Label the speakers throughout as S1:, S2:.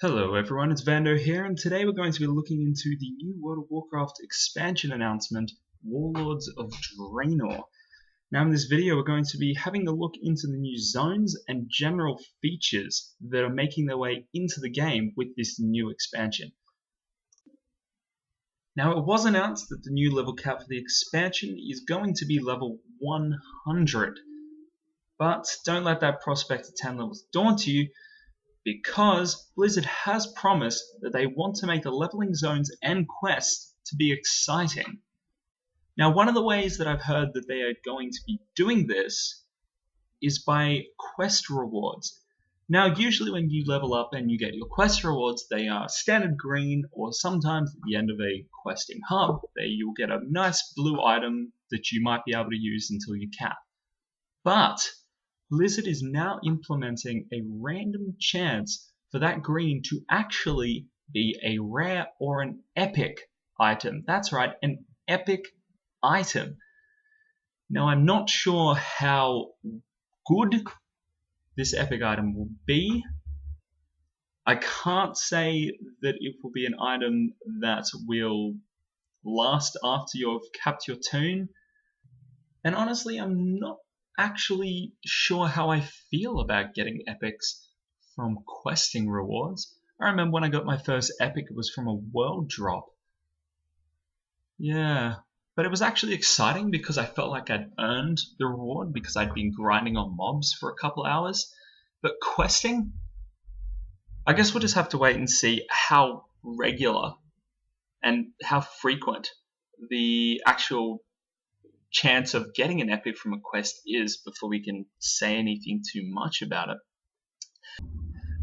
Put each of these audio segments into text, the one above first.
S1: Hello everyone, it's Vando here, and today we're going to be looking into the new World of Warcraft expansion announcement, Warlords of Draenor. Now in this video we're going to be having a look into the new zones and general features that are making their way into the game with this new expansion. Now it was announced that the new level cap for the expansion is going to be level 100, but don't let that prospect of 10 levels daunt you, because Blizzard has promised that they want to make the leveling zones and quests to be exciting. Now, one of the ways that I've heard that they are going to be doing this is by quest rewards. Now, usually when you level up and you get your quest rewards, they are standard green, or sometimes at the end of a questing hub, you'll get a nice blue item that you might be able to use until you cap. But Blizzard is now implementing a random chance for that green to actually be a rare or an epic item. That's right, an epic item. Now, I'm not sure how good this epic item will be. I can't say that it will be an item that will last after you've capped your tune. And honestly, I'm not actually sure how I feel about getting epics from questing rewards. I remember when I got my first epic, it was from a world drop. Yeah, but it was actually exciting because I felt like I'd earned the reward because I'd been grinding on mobs for a couple hours. But questing, I guess we'll just have to wait and see how regular and how frequent the actual chance of getting an epic from a quest is before we can say anything too much about it.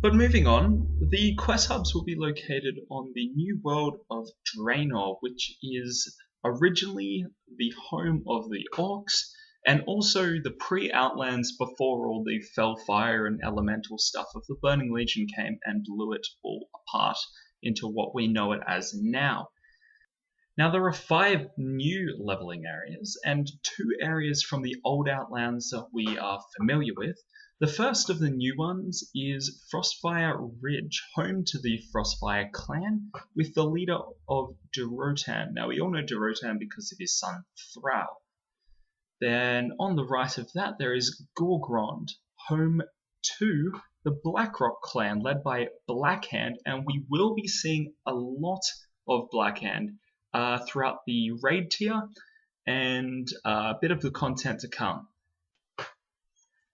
S1: But moving on, the quest hubs will be located on the new world of Draenor, which is originally the home of the orcs and also the pre-Outlands before all the Fellfire and elemental stuff of the Burning Legion came and blew it all apart into what we know it as now. Now, there are 5 new leveling areas and 2 areas from the old Outlands that we are familiar with. The first of the new ones is Frostfire Ridge, home to the Frostfire clan, with the leader of Durotan. Now, we all know Durotan because of his son Thrall. Then, on the right of that, there is Gorgrond, home to the Blackrock clan, led by Blackhand, and we will be seeing a lot of Blackhand throughout the raid tier and a bit of the content to come.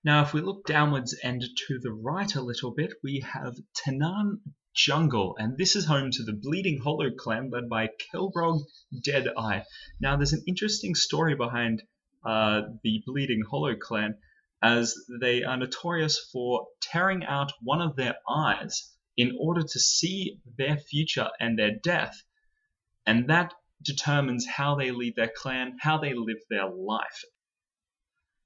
S1: Now, if we look downwards and to the right a little bit, we have Tanan Jungle, and this is home to the Bleeding Hollow clan led by Kelbrog Deadeye. Now, there's an interesting story behind the Bleeding Hollow clan, as they are notorious for tearing out one of their eyes in order to see their future and their death. And that determines how they lead their clan, how they live their life.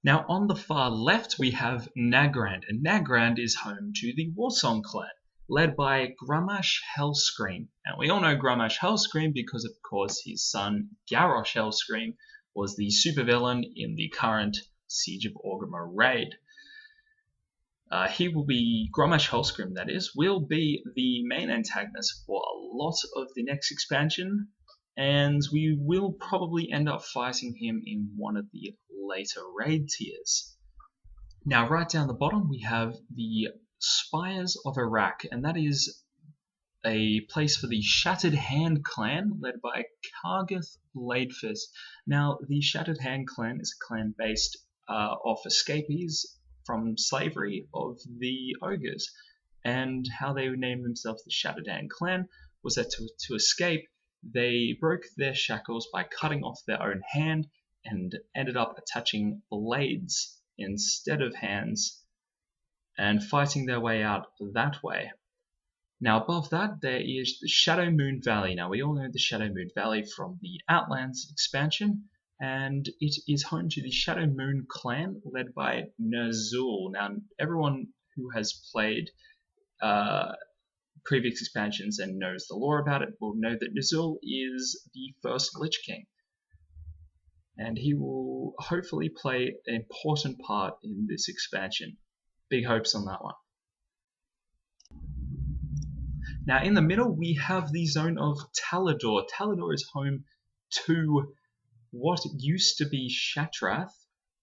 S1: Now, on the far left, we have Nagrand, and Nagrand is home to the Warsong clan, led by Grummash Hellscream. And we all know Grummash Hellscream because, of course, his son Garrosh Hellscream was the supervillain in the current Siege of Orgrimmar raid. Grummash Hellscream, that is, will be the main antagonist for a lot of the next expansion, and we will probably end up fighting him in one of the later raid tiers. Now, right down the bottom, we have the Spires of Iraq, and that is a place for the Shattered Hand clan, led by Kargath Bladefist. Now, the Shattered Hand clan is a clan based off escapees from slavery of the ogres, and how they named themselves the Shattered Hand clan was that to escape, they broke their shackles by cutting off their own hand and ended up attaching blades instead of hands and fighting their way out that way. Now, above that, there is the Shadow Moon Valley. Now, we all know the Shadow Moon Valley from the Outlands expansion, and it is home to the Shadow Moon clan led by Ner'zhul. Now, everyone who has played previous expansions and knows the lore about it will know that Ner'zhul is the first Lich King, and he will hopefully play an important part in this expansion. Big hopes on that one. Now in the middle we have the zone of Talador. Talador is home to what used to be Shatrath,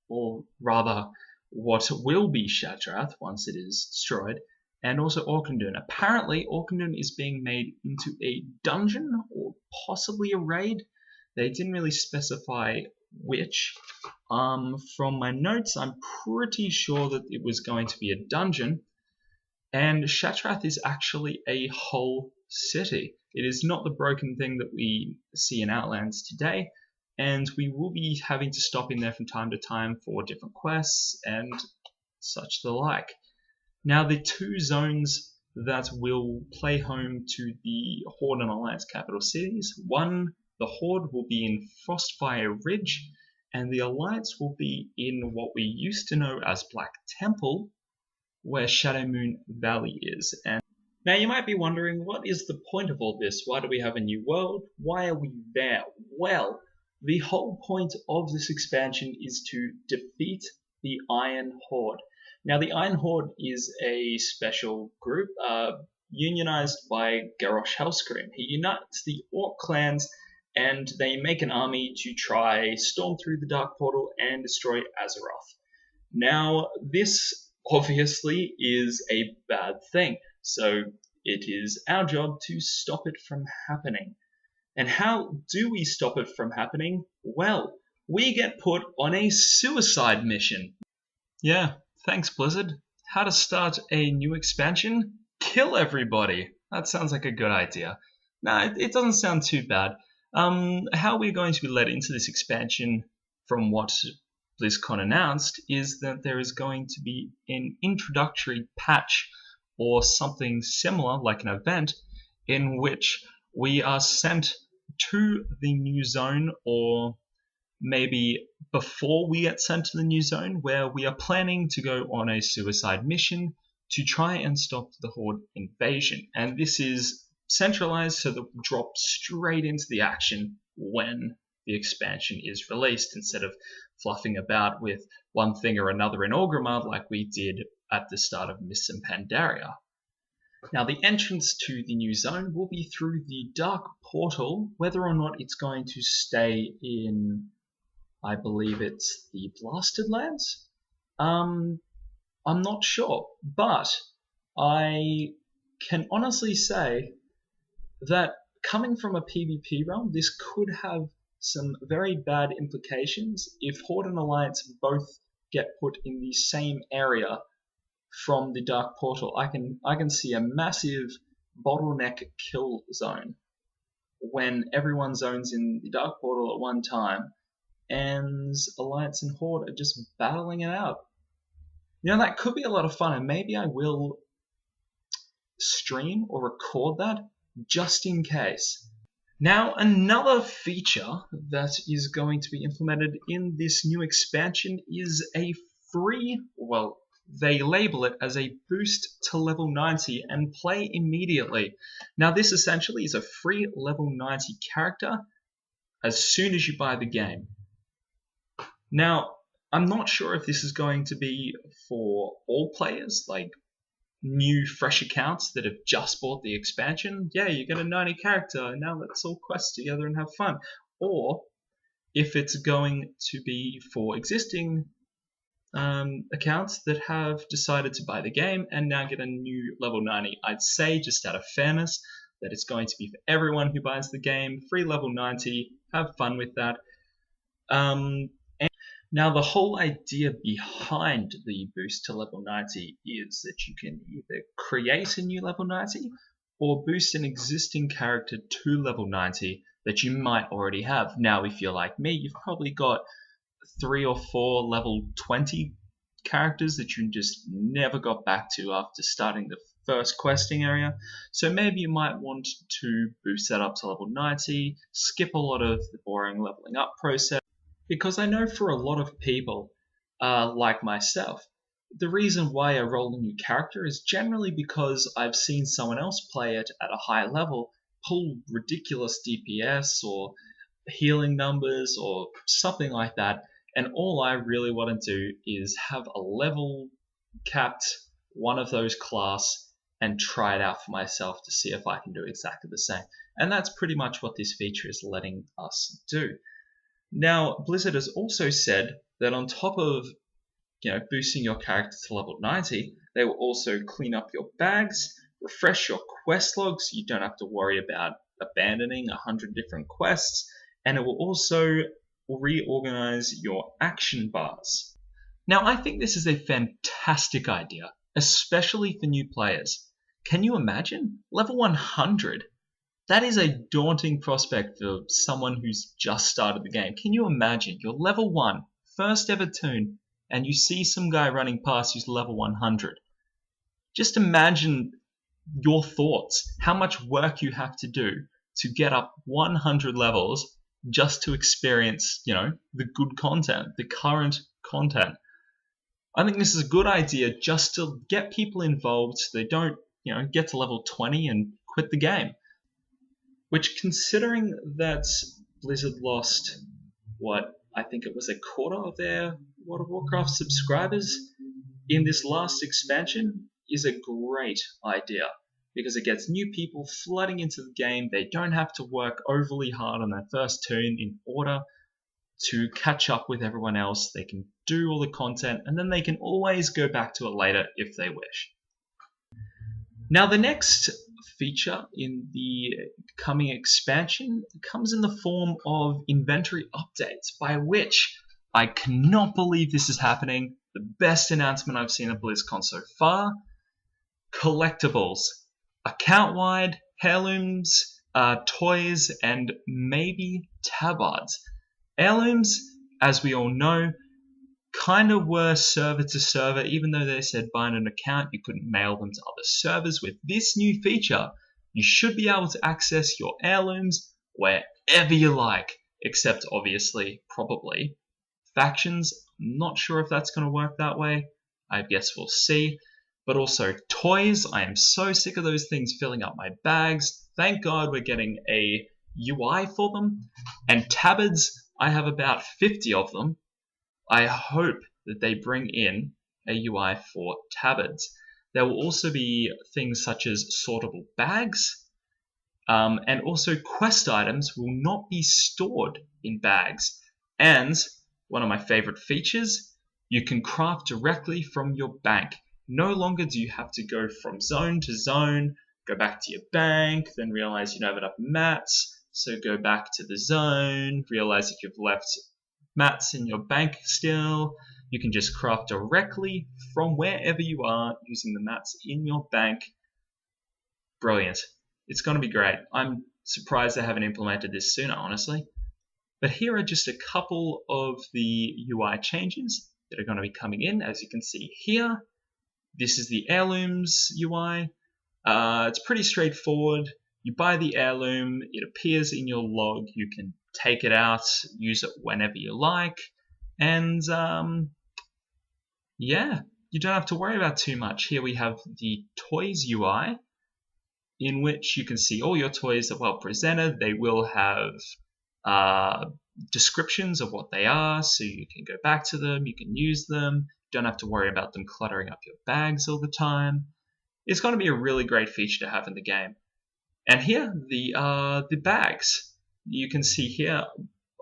S1: or rather what will be Shatrath once it is destroyed, and also Orkandun. Apparently Orkandun is being made into a dungeon or possibly a raid. They didn't really specify which. From my notes, I'm pretty sure that it was going to be a dungeon. And Shatrath is actually a whole city. It is not the broken thing that we see in Outlands today, and we will be having to stop in there from time to time for different quests and such the like. Now, the two zones that will play home to the Horde and Alliance capital cities, one, the Horde will be in Frostfire Ridge, and the Alliance will be in what we used to know as Black Temple, where Shadowmoon Valley is. And now you might be wondering, what is the point of all this? Why do we have a new world? Why are we there? Well, the whole point of this expansion is to defeat the Iron Horde. Now, the Iron Horde is a special group unionized by Garrosh Hellscream. He unites the Orc clans and they make an army to try storm through the Dark Portal and destroy Azeroth. Now, this obviously is a bad thing, so it is our job to stop it from happening. And how do we stop it from happening? Well, we get put on a suicide mission. Yeah, thanks Blizzard. How to start a new expansion? Kill everybody. That sounds like a good idea. No, it doesn't sound too bad. How we're going to be led into this expansion from what Blizzcon announced is that there is going to be an introductory patch or something similar, like an event, in which we are sent to the new zone, or maybe before we get sent to the new zone, where we are planning to go on a suicide mission to try and stop the Horde invasion. And this is centralized so that we drop straight into the action when the expansion is released, instead of fluffing about with one thing or another in Orgrimmar like we did at the start of Mists and Pandaria. Now, the entrance to the new zone will be through the Dark Portal. Whether or not it's going to stay in, I believe it's the Blasted Lands? I'm not sure, but I can honestly say that coming from a PvP realm, this could have some very bad implications if Horde and Alliance both get put in the same area from the Dark Portal. I can see a massive bottleneck kill zone when everyone zones in the Dark Portal at one time and Alliance and Horde are just battling it out. You know, that could be a lot of fun, and maybe I will stream or record that just in case. Now, another feature that is going to be implemented in this new expansion is a free, well, they label it as a boost to level 90 and play immediately. Now, this essentially is a free level 90 character as soon as you buy the game. Now, I'm not sure if this is going to be for all players, like new fresh accounts that have just bought the expansion. Yeah, you get a 90 character, now let's all quest together and have fun. Or if it's going to be for existing accounts that have decided to buy the game and now get a new level 90. I'd say, just out of fairness, that it's going to be for everyone who buys the game, free level 90, have fun with that. Now, the whole idea behind the boost to level 90 is that you can either create a new level 90 or boost an existing character to level 90 that you might already have. Now, if you're like me, you've probably got 3 or 4 level 20 characters that you just never got back to after starting the first questing area. So maybe you might want to boost that up to level 90, skip a lot of the boring leveling up process. Because I know for a lot of people, like myself, the reason why I roll a new character is generally because I've seen someone else play it at a high level, pull ridiculous DPS or healing numbers or something like that, and all I really want to do is have a level capped one of those class and try it out for myself to see if I can do exactly the same. And that's pretty much what this feature is letting us do. Now, Blizzard has also said that on top of boosting your character to level 90, they will also clean up your bags, refresh your quest logs, so you don't have to worry about abandoning 100 different quests, and it will also reorganize your action bars. Now, I think this is a fantastic idea, especially for new players. Can you imagine? Level 100? That is a daunting prospect for someone who's just started the game. Can you imagine? You're level 1, first ever toon, and you see some guy running past who's level 100. Just imagine your thoughts, how much work you have to do to get up 100 levels just to experience, the good content, the current content. I think this is a good idea just to get people involved so they don't, get to level 20 and quit the game. Which, considering that Blizzard lost, I think it was a quarter of their World of Warcraft subscribers in this last expansion, is a great idea. Because it gets new people flooding into the game. They don't have to work overly hard on their first toon in order to catch up with everyone else. They can do all the content, and then they can always go back to it later if they wish. Now, the next feature in the coming expansion comes in the form of inventory updates, by which I cannot believe this is happening. The best announcement I've seen at BlizzCon so far. Collectibles. Account-wide, heirlooms, toys, and maybe tabards. Heirlooms, as we all know, kind of were server to server. Even though they said bind an account, you couldn't mail them to other servers. With this new feature, you should be able to access your heirlooms wherever you like, except obviously, probably, factions. I'm not sure if that's going to work that way. I guess we'll see. But also toys. I am so sick of those things filling up my bags. Thank God we're getting a UI for them. And tabards, I have about 50 of them. I hope that they bring in a UI for tabards. There will also be things such as sortable bags. And also quest items will not be stored in bags. And one of my favorite features, you can craft directly from your bank. No longer do you have to go from zone to zone, go back to your bank, then realize you don't have enough mats, so go back to the zone, realize that you've left mats in your bank still. You can just craft directly from wherever you are using the mats in your bank. Brilliant. It's going to be great. I'm surprised they haven't implemented this sooner, honestly. But here are just a couple of the UI changes that are going to be coming in, as you can see here. This is the heirlooms UI. It's pretty straightforward. You buy the heirloom, it appears in your log. You can take it out, use it whenever you like, and yeah, you don't have to worry about too much. Here we have the toys UI, in which you can see all your toys are well presented. They will have descriptions of what they are, so you can go back to them, you can use them. Don't have to worry about them cluttering up your bags all the time. It's going to be a really great feature to have in the game. And here, the bags. You can see here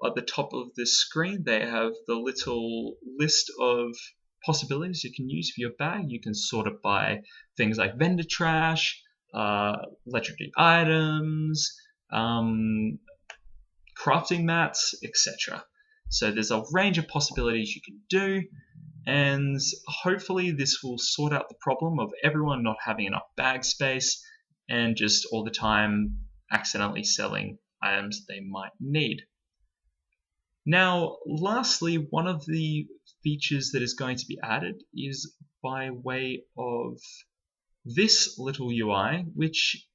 S1: at the top of the screen, they have the little list of possibilities you can use for your bag. You can sort it by things like vendor trash, legendary items, crafting mats, etc. So there's a range of possibilities you can do. And hopefully this will sort out the problem of everyone not having enough bag space and just all the time accidentally selling items they might need. Now, lastly, one of the features that is going to be added is by way of this little UI, which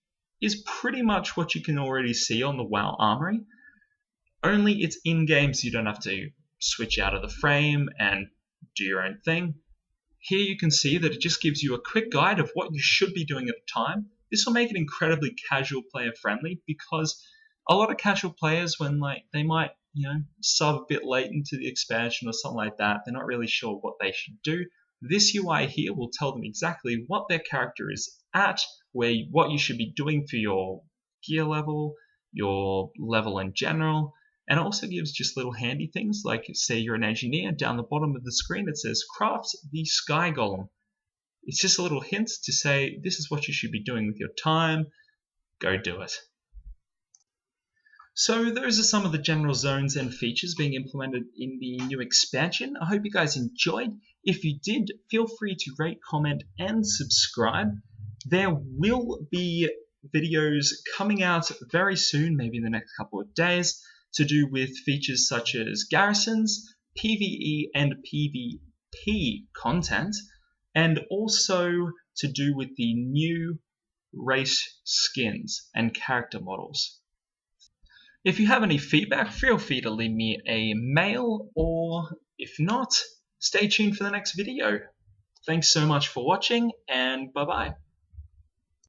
S1: is pretty much what you can already see on the WoW Armory, only it's in-game, so you don't have to switch out of the frame and do your own thing. Here you can see that it just gives you a quick guide of what you should be doing at the time. This will make it incredibly casual player friendly, because a lot of casual players, when they might sub a bit late into the expansion or something like that, they're not really sure what they should do. This UI here will tell them exactly what their character is at, what you should be doing for your gear level, your level in general, and it also gives just little handy things like, say you're an engineer, down the bottom of the screen it says craft the sky golem. It's just a little hint to say this is what you should be doing with your time, go do it. So those are some of the general zones and features being implemented in the new expansion. I hope you guys enjoyed. If you did, feel free to rate, comment, and subscribe. There will be videos coming out very soon, maybe in the next couple of days, to do with features such as garrisons, PvE and PvP content, and also to do with the new race skins and character models. If you have any feedback, feel free to leave me a mail, or if not, stay tuned for the next video. Thanks so much for watching, and bye-bye.